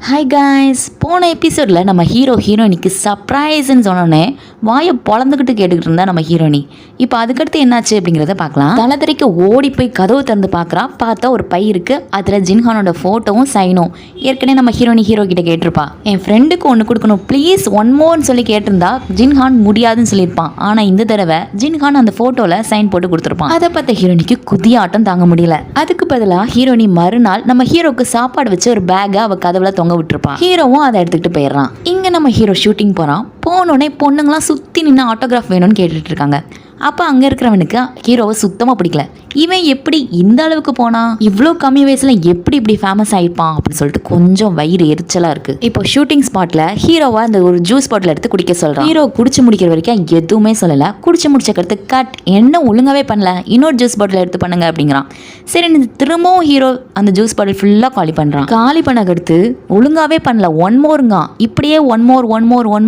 Hi guys, போன எபிசோடில் நம்ம ஹீரோயினிக்கு சர்ப்ரைஸ்ன்னு சொன்னோன்னே வாயை பொழந்துக்கிட்டு கேட்டுக்கிட்டு இருந்தா நம்ம ஹீரோயினி. இப்போ அதுக்கடுத்து என்னாச்சு அப்படிங்கிறத பார்க்கலாம். தலதறிக்கு ஓடி போய் கதவு திறந்து பார்க்குறா. பார்த்தா ஒரு பை இருக்குது, அதில் ஜின்ஹானோட ஃபோட்டோவும் சைனும். ஏற்கனவே நம்ம ஹீரோ கிட்ட கேட்டிருப்பா, என் ஃப்ரெண்டுக்கு ஒன்று கொடுக்கணும் ப்ளீஸ் ஒன் மோர்னு சொல்லி கேட்டிருந்தா ஜின்ஹான் முடியாதுன்னு சொல்லியிருப்பான். ஆனால் இந்த தடவை ஜின்ஹான் அந்த ஃபோட்டோவில் சைன் போட்டு கொடுத்துருப்பான். அதை பார்த்த ஹீரோயினிக்கு குதியாட்டம் தாங்க முடியல. அதுக்கு பதிலாக ஹீரோயினி மறுநாள் நம்ம ஹீரோக்கு சாப்பாடு வச்சு ஒரு பேக்கை அவள் கதவுல தொங்க விட்டுருப்பான். ஹீரோவும் அதை எடுத்துக்கிட்டு போயிடுறான். இங்க நம்ம ஹீரோ ஷூட்டிங் போறான். போனோடனே பொண்ணுங்களாம் சுத்தி நின்று ஆட்டோகிராஃப் வேணும்னு கேட்டுட்டு இருக்காங்க. அப்போ அங்கே இருக்கிறவனுக்கு ஹீரோவை சுத்தமாக பிடிக்கல. இவன் எப்படி இந்த அளவுக்கு போனா, இவ்வளோ கம்மி வயசுல எப்படி இப்படி ஃபேமஸ் ஆயிருப்பான் அப்படின்னு சொல்லிட்டு கொஞ்சம் வயிறு எரிச்சலாக இருக்கு. இப்போ ஷூட்டிங் ஸ்பாட்ல ஹீரோவை அந்த ஒரு ஜூஸ் பாட்டில் எடுத்து குடிக்க சொல்றான். ஹீரோ குடிச்சு முடிக்கிற வரைக்கும் எதுவுமே சொல்லலை. குடிச்சு முடிச்சக்கடுத்து கட், என்ன ஒழுங்காவே பண்ணல, இன்னொரு ஜூஸ் பாட்டில் எடுத்து பண்ணுங்க அப்படிங்கிறான். சரி, திரும்பவும் ஹீரோ அந்த ஜூஸ் பாட்டில் ஃபுல்லாக காலி பண்ணுறான். காலி பண்ணக்கடுத்து ஒழுங்காவே பண்ணல, ஒன் மோருங்க, இப்படியே ஒன்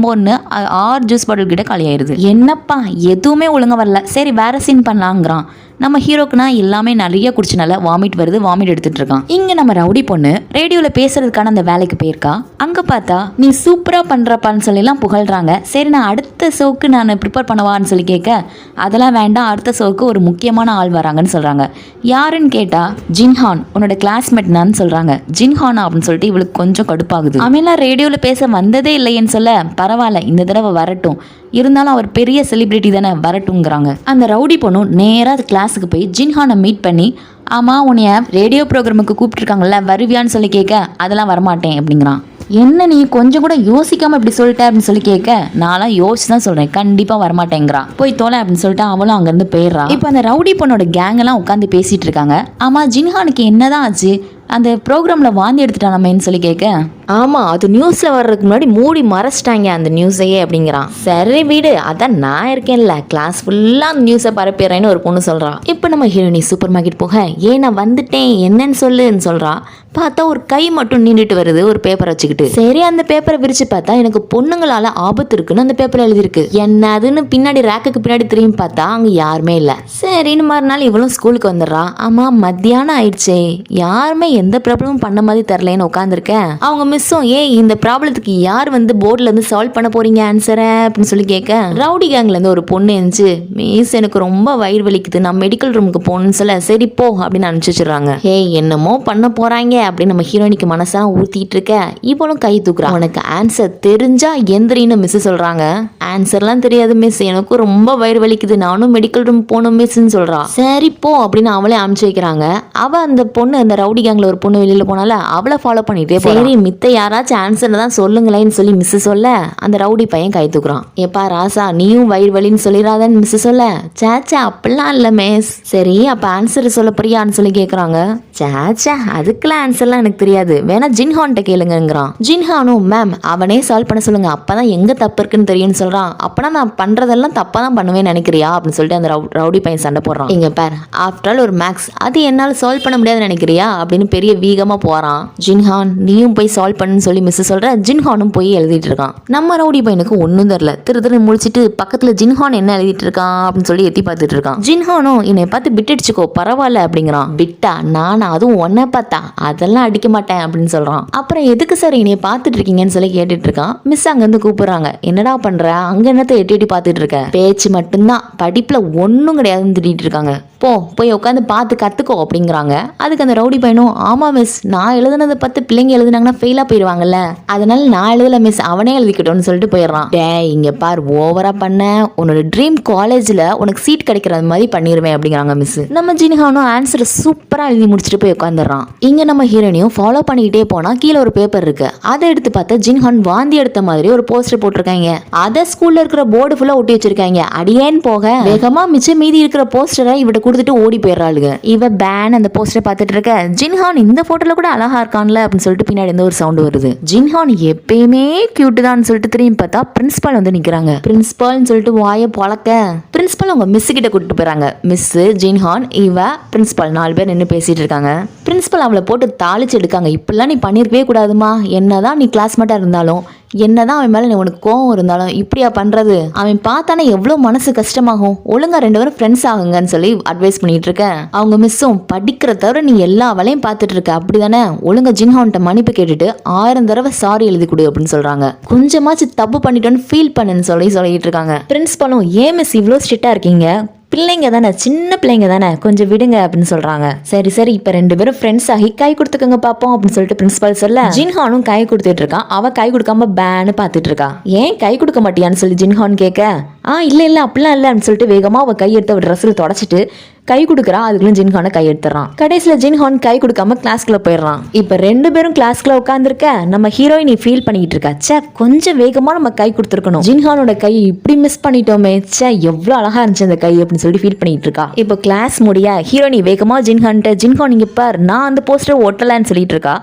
மோர்னு 6 ஜூஸ் பாட்டில் கிட்ட காலி ஆயிடுது. என்னப்பா எதுவுமே ஒழுங்கா வரல, சரி வேற சீன் பண்ணலாங்கிறான். நம்ம ஹீரோக்குனா எல்லாமே நிறைய குடிச்சனால வாமிட் வருது, வாமிட் எடுத்துட்டு இருக்கான். இங்க நம்ம ரவுடி பொண்ணு ரேடியோவில் பேசுறதுக்கான அந்த வேலைக்கு போயிருக்கா. அங்க பார்த்தா நீ சூப்பரா பண்றப்பான்னு சொல்லலாம் புகழ்றாங்க. சரி, நான் அடுத்த ஷோக்கு நான் ப்ரிப்பேர் பண்ணவான்னு சொல்லி கேட்க, அதெல்லாம் வேண்டாம், அடுத்த ஷோக்கு ஒரு முக்கியமான ஆள் வராங்கன்னு சொல்றாங்க. யாருன்னு கேட்டா ஜின்ஹான், உன்னோட கிளாஸ்மேட் தான் சொல்றாங்க. ஜின்ஹானா அப்படின்னு சொல்லிட்டு இவளுக்கு கொஞ்சம் கடுப்பாகுது. அவன்லாம் ரேடியோவில் பேச வந்ததே இல்லையேன்னு சொல்ல, பரவாயில்ல இந்த தடவை வரட்டும், இருந்தாலும் அவர் பெரிய செலிபிரிட்டி தானே, வரட்டுங்கிறாங்க. அந்த ரவுடி பொண்ணு நேராக கிளாஸுக்கு போய் ஜின்ஹானை மீட் பண்ணி, ஆமாம் உன்னைய ரேடியோ ப்ரோக்ராமுக்கு கூப்பிட்டுருக்காங்கல்ல, வருவியான்னு சொல்லி கேட்க, அதெல்லாம் வரமாட்டேன் அப்படிங்கிறான். என்ன நீ கொஞ்சம் கூட யோசிக்காம இப்படி சொல்லிட்ட அப்படின்னு சொல்லி கேட்க, நான்லாம் யோசிச்சு தான் சொல்றேன், கண்டிப்பா வரமாட்டேங்கிறா, போய் தோலை அப்படின்னு சொல்லிட்டு அவளும் அங்கிருந்து போயிடுறா. இப்போ அந்த ரவுடி பொண்ணோட கேங் எல்லாம் உட்காந்து பேசிட்டு இருக்காங்க. ஆமா ஜின்ஹானுக்கு என்னதான் ஆச்சு, அந்த ப்ரோக்ராம்ல வாந்தி எடுத்துட்டானமேன்னு சொல்லி கேட்க, ஆமாம் அது நியூஸில் வர்றதுக்கு முன்னாடி மூடி மறைச்சிட்டாங்க அந்த நியூஸையே அப்படிங்கிறான். சரி வீடு, அதான் நான் இருக்கேன்ல, கிளாஸ் ஃபுல்லாக அந்த நியூஸை பரப்பிடுறேன்னு ஒரு பொண்ணு சொல்கிறான். இப்போ நம்ம ஹீரோயினி சூப்பர் மார்க்கெட் போக, ஏன் நான் வந்துட்டேன் என்னன்னு சொல்லுன்னு சொல்கிறா. பார்த்தா ஒரு கை மட்டும் நீண்டுட்டு வருது ஒரு பேப்பரை வச்சுக்கிட்டு. சரி, அந்த பேப்பரை விரிச்சு பார்த்தா எனக்கு பொண்ணுங்களால ஆபத்து இருக்குன்னு அந்த பேப்பர் எழுதிருக்கு. என்னதுன்னு பின்னாடி ரேக்குக்கு பின்னாடி திரும்பி பார்த்தா அங்கே யாருமே இல்லை. சரின்னு மறுநாள் இவளும் ஸ்கூலுக்கு வந்துடுறா. ஆமாம் மத்தியானம் ஆயிடுச்சே, யாருமே எந்த ப்ராப்ளமும் பண்ண மாதிரி தரலன்னு உட்காந்துருக்கேன். அவங்க மிஸ்ஸும், இந்த ப்ராப்ளத்துக்கு யார் வந்து போர்டில் இருந்து சால்வ் பண்ண போறீங்க ஆன்சரை அப்படின்னு சொல்லி கேட்க, ரவுடி கேங்ல இருந்து ஒரு பொண்ணு இருந்துச்சு, மிஸ் எனக்கு ரொம்ப வயிறு வலிக்குது, நான் மெடிக்கல் ரூமுக்கு போகணும்னு சொல்ல, சரி போ அப்படின்னு அனுப்பிச்சு வச்சிடறாங்க. என்னமோ பண்ண போறாங்க அப்படின்னு நம்ம ஹீரோயினிக்கு மனசா ஊத்திட்டு இருக்க, இவளும் கை தூக்குறான். உனக்கு ஆன்சர் தெரிஞ்சா எந்திரின்னு மிஸ் சொல்றாங்க. ஆன்சர்லாம் தெரியாது மிஸ், எனக்கும் ரொம்ப வயிறு வலிக்குது, நானும் மெடிக்கல் ரூம் போகணும் மிஸ்ன்னு சொல்றா. சரி போ அப்படின்னு அவளே அனுப்பிச்சு வைக்கிறாங்க. அவ அந்த பொண்ணு, அந்த ரவுடி கேங்ல ஒரு பொண்ணு வெளியில போனால அவளை ஃபாலோ பண்ணிட்டே சரி மித்த யாராச்சும் ஆன்சர் தான் சொல்லுங்களேன்னு சொல்லி மிஸ் சொல்ல, அந்த ரவுடி பையன் கை தூக்குறான். ஏப்பா ராசா, நீயும் வயிறு வலின்னு சொல்லிடாதன்னு மிஸ் சொல்ல, சேச்சா அப்படிலாம் இல்லை மிஸ். சரி அப்ப ஆன்சர் சொல்ல போறியான்னு சொல்லி கேட்குறாங்க. சேச்சா அதுக்கெல்லாம் ஆன்சர்லாம் எனக்கு தெரியாது, வேணா ஜின்ஹான்ட்ட கேளுங்கிறான். ஜின்ஹானும், மேம் அவனே சால்வ் பண்ண சொல்லுங்க, அப்பதான் எங்க தப்பு இருக்குன்னு தெரியும்னு சொல்றான். அப்பனா நான் பண்றதெல்லாம் தப்பா தான் பண்ணுவேன்னு நினைக்கிறியா அப்படின்னு சொல்லிட்டு அந்த ரவுடி பையன் சண்டை போடுறான். இங்க பேர் ஆஃப்டர் ஆல் ஒரு மேக்ஸ், அது என்னால் சால்வ் பண்ண முடியாதுன்னு நினைக்கிறியா அப்படின்னு பெரிய வீகமா போறான். ஜின்ஹான் நீயும் போய் சால்வ் பண்ணுன்னு சொல்லி மிஸ் சொல்ற. ஜின்ஹானும் போய் எழுதிட்டு இருக்கான். நம்ம ரவுடி பையனுக்கு ஒன்னும் தெரியல. திரு முடிச்சிட்டு பக்கத்துல ஜின்ஹான் என்ன எழுதிட்டு இருக்கான் அப்படின்னு சொல்லி எத்தி பார்த்துட்டு இருக்கான். ஜின்ஹானும் என்னை பார்த்து பிட் அடிச்சுக்கோ பரவாயில்ல அப்படிங்கிறான். பிட்டா நானா, அதுவும் ஒன்ன பார்த்தா, அதெல்லாம் அடிக்க மாட்டேன் அப்படின்னு சொல்றான். அப்புறம் எதுக்கு சார் என்னைய பார்த்துட்டு இருக்கீங்கன்னு சொல்லி கேட்டுட்டு இருக்கான். மிஸ் அங்க இருந்து கூப்பிடுறாங்க. என்னடா பண்ற, அங்க என்னத்தை எட்டி பார்த்துட்டு இருக்க, பேச்சு மட்டும்தான், படிப்புல ஒன்னும் கிடையாதுன்னு திட்டிட்டு இருக்காங்க. போய் உட்காந்து பார்த்து கத்துக்கோ அப்படிங்கிறாங்க. அதுக்கு அந்த ரவுடி பையனும், ஆமா மிஸ் நான் எழுதுனதை பார்த்து பிள்ளைங்க எழுதுனாங்கன்னா ஃபெயிலா போயிடுவாங்கல்ல, அதனால நான் எழுதல மிஸ், அவனே எழுதிக்கிட்டோன்னு சொல்லிட்டு போயிடுறான். இங்க பார் ஓவரா பண்ண, உன்னோட ட்ரீம் காலேஜ்ல உனக்கு சீட் கிடைக்கிற மாதிரி பண்ணிடுவேன் அப்படிங்கிறாங்க மிஸ். நம்ம ஜின்ஹானும் ஆன்சர் சூப்பரா எழுதி முடிச்சுட்டு போய் உட்காந்துடுறான். இங்க நம்ம ஹீரோனியும் ஃபாலோ பண்ணிக்கிட்டே போனா கீழே ஒரு பேப்பர் இருக்கு. அதை எடுத்து பார்த்தா ஜின்ஹான் வாந்தி எடுத்த மாதிரி ஒரு போஸ்டர் போட்டிருக்காங்க. அதை ஸ்கூல்ல இருக்கிற போர்டு ஃபுல்லா ஒட்டி வச்சிருக்காங்க. அடியேன்னு போக வேகமா மிச்சம் மீதி இருக்கிற போஸ்டரை இவட கொடுத்துட்டு ஓடி போயிடுறாளுங்க. இவ பேன் அந்த போஸ்டரை பார்த்துட்டு இருக்க, ஜின்ஹான் இந்த போட்டோல கூட அழகா இருக்கான்ல அப்படின்னு சொல்லிட்டு பின்னாடி இருந்து ஒரு சவுண்ட் வருது. ஜின்ஹான் எப்பயுமே கியூட் தான் சொல்லிட்டு திரும்பி பார்த்தா பிரின்சிபால் வந்து நிக்கிறாங்க. பிரின்சிபால்னு சொல்லிட்டு வாயை பொளக்க, பிரின்சிபால் அவங்க மிஸ் கிட்ட கூட்டிட்டு போறாங்க. மிஸ், ஜின்ஹான், இவ, பிரின்சிபால் 4 பேர் நின்று பேசிட்டு இருக்காங்க. பிரின்சிபால் அவளை போட்டு தாளிச்சு எடுக்காங்க. இப்பெல்லாம் நீ பண்ணிருக்கவே கூடாதுமா, என்னதான் நீ கிளாஸ்மேட்டா இருந்தாலும் என்னதான் அவன் மேல உனக்கு கோவம் இருந்தாலும் இப்படியா பண்றது? அவன் பார்த்தானே எவ்வளவு மனசு கஷ்டமாகும். ஒழுங்கா 2 பேரும் ஃப்ரெண்ட்ஸ் ஆகுங்கன்னு சொல்லி அட்வைஸ் பண்ணிட்டு இருக்க. அவங்க மிஸ்ஸும் படிக்கிற தவிர நீ எல்லா வேலையும் பார்த்துட்டு இருக்க அப்படிதானே, ஒழுங்கா ஜின்ஹான்ட்ட மன்னிப்பு கேட்டுட்டு 1000 தடவை சாரி எழுதி கொடு அப்படின்னு சொல்றாங்க. கொஞ்சமாச்சு தப்பு பண்ணிட்டோன்னு ஃபீல் பண்ணுன்னு சொல்லிட்டு இருக்காங்க. பிரின்சிபலும் ஏன் மிஸ் இவ்வளோ ஸ்ட்ரிக்டா இருக்கீங்க, பிள்ளைங்க தானே, சின்ன பிள்ளைங்க தானே, கொஞ்சம் விடுங்க அப்படின்னு சொல்றாங்க. சரி சரி இப்ப 2 பேரும் ஃப்ரெண்ட்ஸ் ஆகி கை கொடுத்துக்கங்க பாப்போம் அப்படின்னு சொல்லிட்டு பிரின்சிபல் சொல்ல ஜின்ஹானும் கை கொடுத்துட்டு இருக்கான். அவ கை கொடுக்காம பேன்னு பாத்துட்டு இருக்கா. ஏன் கை கொடுக்க மாட்டியான்னு சொல்லி ஜின்ஹான் கேட்க, இல்ல அப்படிலாம் இல்ல அப்படின்னு சொல்லிட்டு வேகமா அவ கை எடுத்து அவ ட்ரெஸ்ல தொடச்சிட்டு கை கொடுக்குறா. அதுக்குள்ள ஜின்ஹானை கை எடுத்துறான். கடைசியில ஜின்ஹான் கை கொடுக்காம கிளாஸ்க்குள்ள போயிடுறான். இப்ப 2 பேரும் கிளாஸ்க்குள்ள உட்காந்துருக்க நம்ம ஹீரோயினி ஃபீல் பண்ணிட்டு இருக்கா. சே கொஞ்சம் வேகமா நம்ம கை கொடுத்துருக்கணும், ஜின்ஹானோட கை இப்படி மிஸ் பண்ணிட்டோமே, சே எவ்வளவு அழகா இருந்துச்சு அந்த கை அப்படின்னு சொல்லி ஃபீல் பண்ணிட்டு இருக்கா. இப்போ கிளாஸ் முடிய ஹீரோயினி வேகமா ஜின்ஹான் இங்க பார் நான் அந்த போஸ்டர் ஒட்டலன்னு சொல்லிட்டு இருக்கா.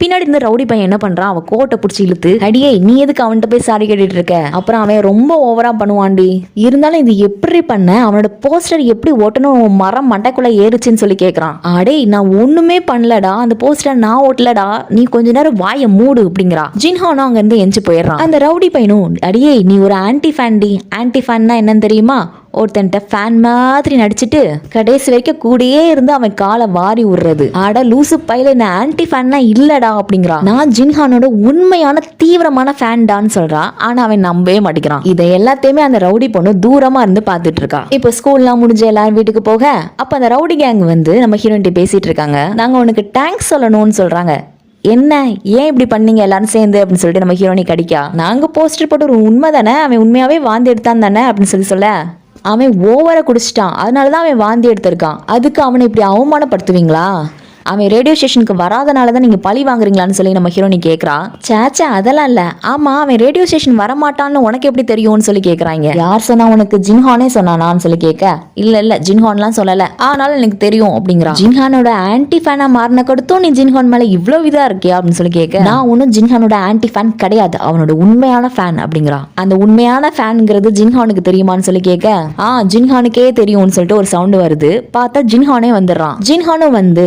பின்னாடி இந்த ரவுடி பையன் என்ன பண்றான், அவன் கோட்டை பிடிச்சி இழுத்து அடியே நீ எதுக்கு அவன்கிட்ட போய் சாரி கேட்டுட்டு இருக்க, அப்புறம் அவன் ரொம்ப ஓவரா பண்ணுவான்டி, இருந்தாலும் இது எப்படி பண்ண, அவனோட போஸ்டர் எப்படி ஓட்டணும் மரம் மண்டைக்குள்ள ஏறுச்சுன்னு சொல்லி கேட்கறான். அடே நான் ஒண்ணுமே பண்ணலடா, அந்த போஸ்டர் நான் ஓட்டலடா, நீ கொஞ்ச நேரம் வாயை மூடு அப்படிங்கிறா. ஜின்ஹானும் அங்க இருந்து எஞ்சி போயிடுறான். அந்த ரவுடி பையனும் அடியே நீ ஒரு ஆன்டி ஃபேன்னா என்னன்னு தெரியுமா, ஒருத்தன்ட்ட ஃபேன் மாதிரி நடிச்சிட்டு கடைசி வரைக்கும் கூடயே இருந்து அவன் காலை வாரி விடுறது. அட லூசு பையில என்ன ஆன்டி ஃபேன்னா இல்லடா அப்படிங்கிறான். நான் ஜின்ஹானோட உண்மையான தீவிரமான ஃபேன் டான்னு சொல்றா. ஆனா அவன் நம்பவே மாட்டேங்கிறான். இதை எல்லாத்தையுமே அந்த ரவுடி பொண்ணு தூரமா இருந்து பாத்துட்டு இருக்கா. இப்போ ஸ்கூல்லாம் முடிஞ்ச எல்லாரும் வீட்டுக்கு போக அப்ப அந்த ரவுடி கேங் வந்து நம்ம ஹீரோயின்ட்ட பேசிட்டு இருக்காங்க. நாங்க உனக்கு தேங்க்ஸ் சொல்லணும்னு சொல்றாங்க. என்ன ஏன் இப்படி பண்ணீங்க எல்லாரும் சேர்ந்து அப்படின்னு சொல்லிட்டு நம்ம ஹீரோயினி கடிக்கா. நாங்க போஸ்டர் போட்டு ஒரு உண்மை தானே, அவன் உண்மையாவே வாந்தி எடுத்தான் தானே அப்படின்னு சொல்ல அவன் ஓவரா குடிச்சிட்டான், அதனாலதான் அவன் வாந்தி எடுத்திருக்கான், அதுக்கு அவனை இப்படி அவமானப்படுத்துவீங்களா, அவன் ரேடியோ ஸ்டேஷனுக்கு வராதனால தான் நீங்கள் பழி வாங்குறீங்களான்னு சொல்லி நம்ம ஹீரோனி கேட்குறா. சேச்சா அதெல்லாம் இல்லை, ஆமாம் அவன் ரேடியோ ஸ்டேஷன் வரமாட்டான்னு உனக்கு எப்படி தெரியும்னு சொல்லி கேட்குறாங்க. யார் சொன்னா உனக்கு, ஜின்ஹானே சொன்னானான்னு சொல்லி கேட்க, இல்லை ஜின்ஹான்லாம் சொல்லலை, ஆனாலும் எனக்கு தெரியும் அப்படிங்கிறான். ஜின்ஹானோட ஆன்டி ஃபேனாக மாறின கொடுத்தும் நீ ஜின்ஹான் மேலே இவ்வளோ இதாக இருக்கியா அப்படின்னு சொல்லி கேட்க, நான் ஒன்றும் ஜின்ஹானோட ஆன்டி ஃபேன் கிடையாது, அவனோட உண்மையான ஃபேன் அப்படிங்கிறான். அந்த உண்மையான ஃபேனுங்கிறது ஜின்ஹானுக்கு தெரியுமான்னு சொல்லி கேட்க, ஜின்ஹானுக்கே தெரியும்னு சொல்லிட்டு ஒரு சவுண்டு வருது. பார்த்தா ஜின்ஹானே வந்துடுறான். ஜின்ஹானும் வந்து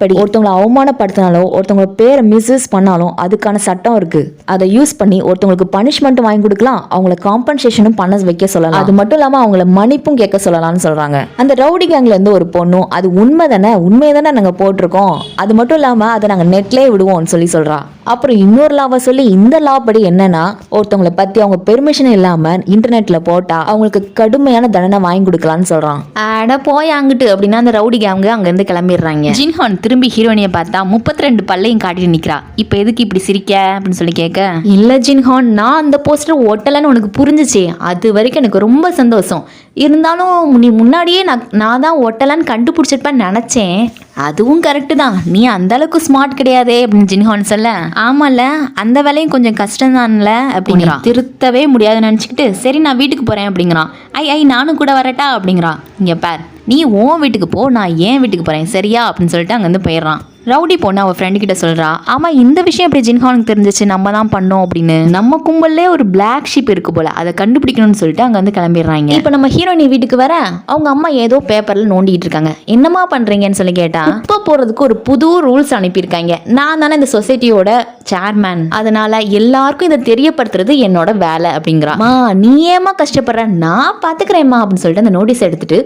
படி ஒருத்தவங்களை அவமானப்படுத்தினாலோ ஒருத்தவங்க பேரை மிஸ்யூஸ் பண்ணாலும் அதுக்கான சட்டம் இருக்கு, அதை யூஸ் பண்ணி ஒருத்தவங்களுக்கு பனிஷ்மெண்ட் வாங்கி கொடுக்கலாம், அவங்கள காம்பன்சேஷனும் பண்ண வைக்க சொல்லலாம், அது மட்டும் இல்லாம அவங்கள மன்னிப்பும் கேட்க சொல்லலாம்னு சொல்றாங்க. அந்த ரவுடி கேங்ல இருந்து ஒரு பொண்ணும் அது உண்மையை தானே நாங்க போட்டிருக்கோம், அது மட்டும் இல்லாம அதை நாங்க நெட்லயே விடுவோம்னு சொல்லி சொல்றா. அப்புறம் இன்னொரு லாவை சொல்லி இந்த லா படி என்னன்னா ஒருத்தவங்களை பத்தி அவங்க பெர்மிஷன் இல்லாம இன்டர்நெட்ல போட்டா அவங்களுக்கு கடுமையான தண்டனை வாங்கி கொடுக்கலாம்னு சொல்றான். அட போய் அங்கிட்டு அப்படின்னா அந்த ரவுடி கேங்க அங்க இருந்து கிளம்பிடுறாங்க. ஜின்ஹான் திரும்பி ஹீரோனியை பார்த்தா 32 பல்லையும் காட்டிட்டு நிக்கிறா. இப்ப எதுக்கு இப்படி சிரிக்க அப்படின்னு சொல்லி கேட்க, இல்ல ஜின்ஹான் நான் அந்த போஸ்டர் ஒட்டலன்னு உனக்கு புரிஞ்சிச்சு, அது வரைக்கும் எனக்கு ரொம்ப சந்தோஷம், இருந்தாலும் நீ முன்னாடியே நான் தான் ஒட்டலன்னு கண்டுபிடிச்சிருப்பேன்னு நினைச்சேன், அதுவும் கரெக்டு தான், நீ அந்த அளவுக்கு ஸ்மார்ட் கிடையாதே அப்படின்னு ஜின்ஹான் சொல்ல, ஆமால அந்த வேலையும் கொஞ்சம் கஷ்டம்தான்ல அப்படிங்கிறான். திருத்தவே முடியாதுன்னு நினச்சிக்கிட்டு சரி நான் வீட்டுக்கு போறேன் அப்படிங்கிறான். நானும் கூட வரட்டா அப்படிங்கிறான். இங்க பார் நீ உன் வீட்டுக்கு போ, நான் ஏன் வீட்டுக்கு போறேன் சரியா அப்படின்னு சொல்லிட்டு அங்கேருந்து போயிடுறான். ரவுடி பொண்ணு அவள் ஃப்ரெண்டு கிட்ட சொல்றா, ஆமா இந்த விஷயம் எப்படி ஜின்ஹானுக்கு தெரிஞ்சிச்சு, நம்ம தான் பண்ணோம் அப்படின்னு, நம்ம கும்பல்லே ஒரு பிளாக் ஷிப் இருக்கு போல, அதை கண்டுபிடிக்கணும்னு சொல்லிட்டு அங்க வந்து கிளம்பிடுறாங்க. இப்ப நம்ம ஹீரோயினி வீட்டுக்கு வர அவங்க அம்மா ஏதோ பேப்பர்ல நோண்டிட்டு இருக்காங்க. என்னமா பண்றீங்கன்னு சொல்லி கேட்டா, குப்பை போறதுக்கு ஒரு புது ரூல்ஸ் அனுப்பியிருக்காங்க, நான் தானே இந்த சொசைட்டியோட சேர்மேன், அதனால எல்லாருக்கும் இதை தெரியப்படுத்துறது என்னோட வேலை அப்படிங்கிறா. நீ ஏமா கஷ்டப்படுற, நான் பாத்துக்கிறேம்மா அப்படின்னு சொல்லிட்டு அந்த நோட்டீஸ் எடுத்துட்டு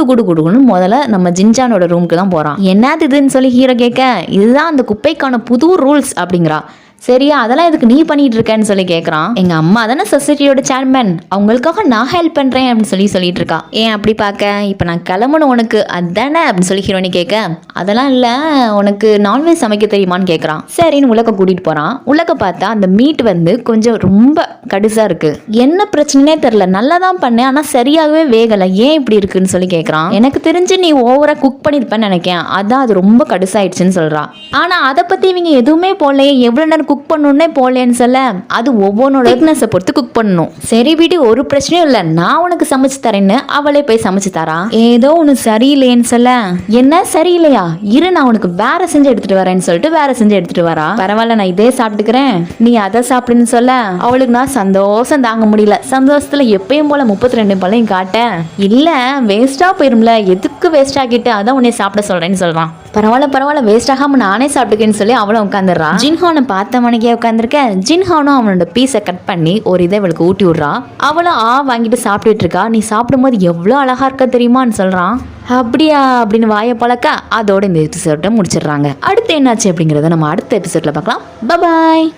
குடுன்னு முதல்ல நம்ம ஜின்சானோட ரூமுக்கு தான் போறான். என்னது இதுன்னு சொல்லி ஹீரோ கேட்க, இதுதான் அந்த குப்பைக்கான புது ரூல்ஸ் அப்படிங்கிறா. சரியா அதெல்லாம் எதுக்கு நீ பண்ணிட்டு இருக்கேன்னு சொல்லி கேட்குறான். எங்க அம்மா தானே சொசைட்டியோட சேர்மேன், அவங்களுக்காக நான் ஹெல்ப் பண்றேன் அப்படின்னு சொல்லிட்டு இருக்கா. ஏன் அப்படி பார்க்க, இப்போ நான் கிளம்பணும் உனக்கு அதானே அப்படின்னு சொல்லி ஹீரோனி கேட்க, அதெல்லாம் இல்லை உனக்கு நான்வெஜ் சமைக்க தெரியுமான்னு கேட்குறான். சரின்னு உலக கூட்டிட்டு போறான். உலக பார்த்தா அந்த மீட் வந்து கொஞ்சம் ரொம்ப கடுசா இருக்கு, என்ன பிரச்சனைனே தெரியல, நல்லா தான் பண்ணேன் ஆனா சரியாகவே வேகலை, ஏன் இப்படி இருக்குன்னு சொல்லி கேட்குறான். எனக்கு தெரிஞ்சு நீ ஓவரா குக் பண்ணிருப்பேன்னு நினைக்கிறேன், அதான் அது ரொம்ப கடுசாயிடுச்சுன்னு சொல்றா. ஆனா அதை பத்தி இவங்க எதுவுமே போடலையே, எவ்வளவு நேரம் குக் பண்ணணும்னே போலேன்னு சொல்ல, அது ஒவ்வொன்னோட வீக்னஸை பொறுத்து குக் பண்ணணும். சரி வீடு ஒரு பிரச்சனையும் இல்லை, நான் உனக்கு சமைச்சு தரேன்னு அவளே போய் சமைச்சு தரா. ஏதோ ஒன்று சரியில்லைன்னு சொல்ல, என்ன சரியில்லையா, இரு நான் உனக்கு வேற செஞ்சு எடுத்துட்டு வரேன்னு சொல்லிட்டு வேற செஞ்சு எடுத்துட்டு வரா. பரவாயில்ல நான் இதே சாப்பிட்டுக்கிறேன், நீ அதை சாப்பிடுன்னு சொல்ல அவளுக்கு நான் சந்தோஷம் தாங்க முடியல. சந்தோஷத்துல எப்பயும் போல 32 பழையும் காட்ட, இல்ல வேஸ்டா போயிரும்ல, எதுக்கு வேஸ்ட் ஆகிட்டு, அதான் உன்னை சாப்பிட சொல்றேன்னு சொல்றான். பரவாயில்ல வேஸ்ட் ஆகாம நானே சாப்பிட்டுக்கேன்னு சொல்லி அவளும் உட்காந்துடுறா. ஜின்ஹானை பார்த்த மணிக்கே உட்காந்துருக்க. ஜின்ஹானும் அவனோட பீஸை கட் பண்ணி ஒரு இதை இவளுக்கு ஊட்டி விட்றா. அவளும் வாங்கிட்டு சாப்பிட்டுட்டு இருக்கா. நீ சாப்பிடும்போது எவ்வளோ அழகா இருக்க தெரியுமான்னு சொல்றான். அப்படியா அப்படின்னு வாயை பழக்க அதோட இந்த எபிசோட முடிச்சிடுறாங்க. அடுத்து என்னாச்சு அப்படிங்கிறத நம்ம அடுத்த எபிசோட்ல பார்க்கலாம். பாய்.